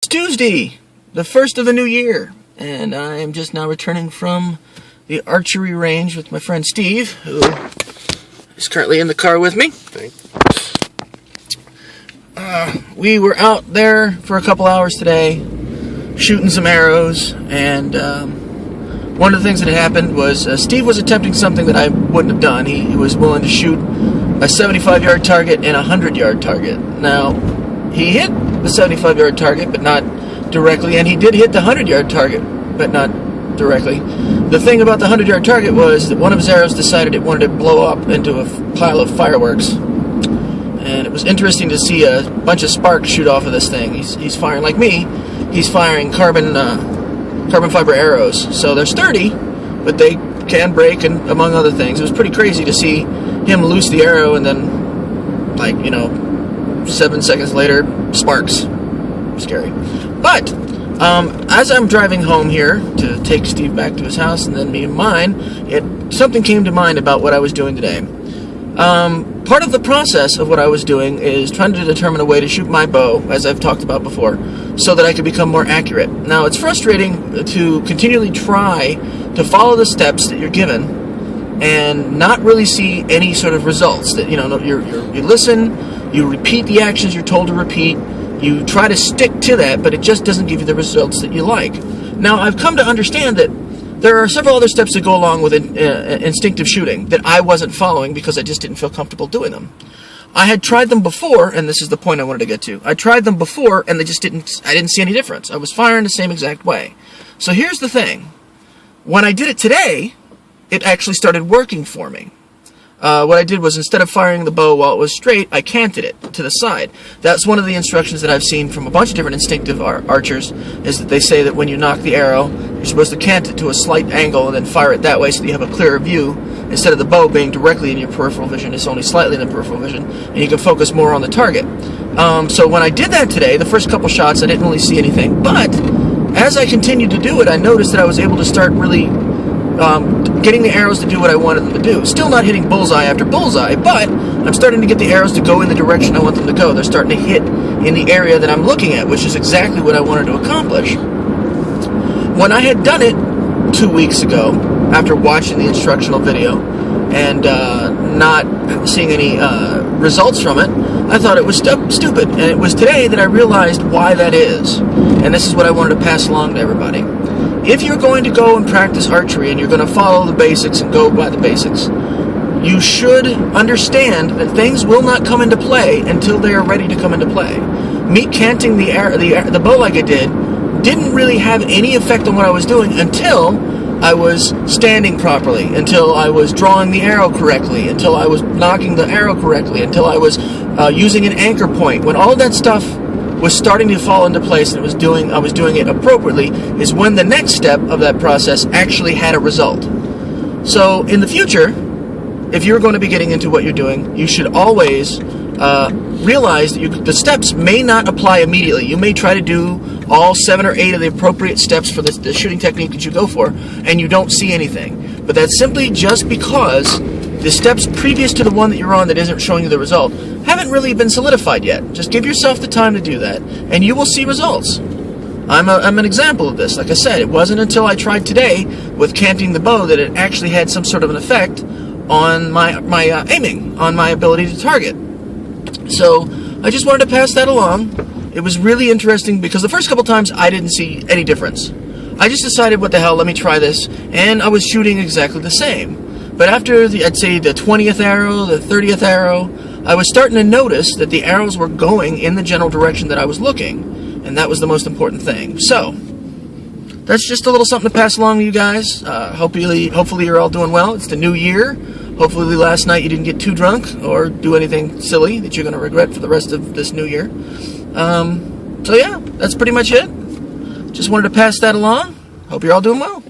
It's Tuesday, the first of the new year, and I am just now returning from the archery range with my friend Steve, who is currently in the car with me. We were out there for a couple hours today, shooting some arrows, and one of the things that happened was Steve was attempting something that I wouldn't have done. He was willing to shoot a 75-yard target and a 100-yard target. Now, he hit the 75-yard target, but not directly, and he did hit the 100-yard target, but not directly. The thing about the 100-yard target was that one of his arrows decided it wanted to blow up into a pile of fireworks. And it was interesting to see a bunch of sparks shoot off of this thing. He's firing, like me, he's firing carbon fiber arrows. So they're sturdy, but they can break, and among other things. It was pretty crazy to see him loose the arrow and then, like, 7 seconds later, sparks. Scary. But as I'm driving home here to take Steve back to his house and then me and mine, something came to mind about what I was doing today. Part of the process of what I was doing is trying to determine a way to shoot my bow, as I've talked about before, so that I could become more accurate. Now, it's frustrating to continually try to follow the steps that you're given and not really see any sort of results. That you listen, you repeat the actions you're told to repeat, you try to stick to that, but it just doesn't give you the results that you like. Now, I've come to understand that there are several other steps that go along with instinctive shooting that I wasn't following because I just didn't feel comfortable doing them. I had tried them before, and this is the point I wanted to get to. I tried them before, and I didn't see any difference. I was firing the same exact way. So here's the thing. When I did it today, it actually started working for me. What I did was, instead of firing the bow while it was straight, I canted it to the side. That's one of the instructions that I've seen from a bunch of different instinctive archers, is that they say that when you knock the arrow, you're supposed to cant it to a slight angle and then fire it that way so that you have a clearer view, instead of the bow being directly in your peripheral vision. It's only slightly in the peripheral vision, and you can focus more on the target. So when I did that today, the first couple shots, I didn't really see anything. But as I continued to do it, I noticed that I was able to start really getting the arrows to do what I wanted them to do. Still not hitting bullseye after bullseye, but I'm starting to get the arrows to go in the direction I want them to go. They're starting to hit in the area that I'm looking at, which is exactly what I wanted to accomplish. When I had done it 2 weeks ago, after watching the instructional video and not seeing any results from it, I thought it was stupid. And it was today that I realized why that is. And this is what I wanted to pass along to everybody. If you're going to go and practice archery and you're going to follow the basics and go by the basics, you should understand that things will not come into play until they are ready to come into play. Me canting the bow like I didn't really have any effect on what I was doing until I was standing properly, until I was drawing the arrow correctly, until I was knocking the arrow correctly, until I was using an anchor point. When all that stuff was starting to fall into place and I was doing it appropriately, is when the next step of that process actually had a result. So in the future, if you're going to be getting into what you're doing, you should always realize that the steps may not apply immediately. You may try to do all 7 or 8 of the appropriate steps for the shooting technique that you go for, and you don't see anything. But that's simply just because the steps previous to the one that you're on that isn't showing you the result haven't really been solidified yet. Just give yourself the time to do that, and you will see results. I'm an example of this. Like I said, it wasn't until I tried today with canting the bow that it actually had some sort of an effect on my aiming, on my ability to target. So I just wanted to pass that along. It was really interesting because the first couple times I didn't see any difference. I just decided, what the hell, let me try this, and I was shooting exactly the same. But after, I'd say, the 20th arrow, the 30th arrow, I was starting to notice that the arrows were going in the general direction that I was looking, and that was the most important thing. So, that's just a little something to pass along to you guys. Hopefully you're all doing well. It's the new year. Hopefully last night you didn't get too drunk or do anything silly that you're going to regret for the rest of this new year. So yeah, that's pretty much it. Just wanted to pass that along. Hope you're all doing well.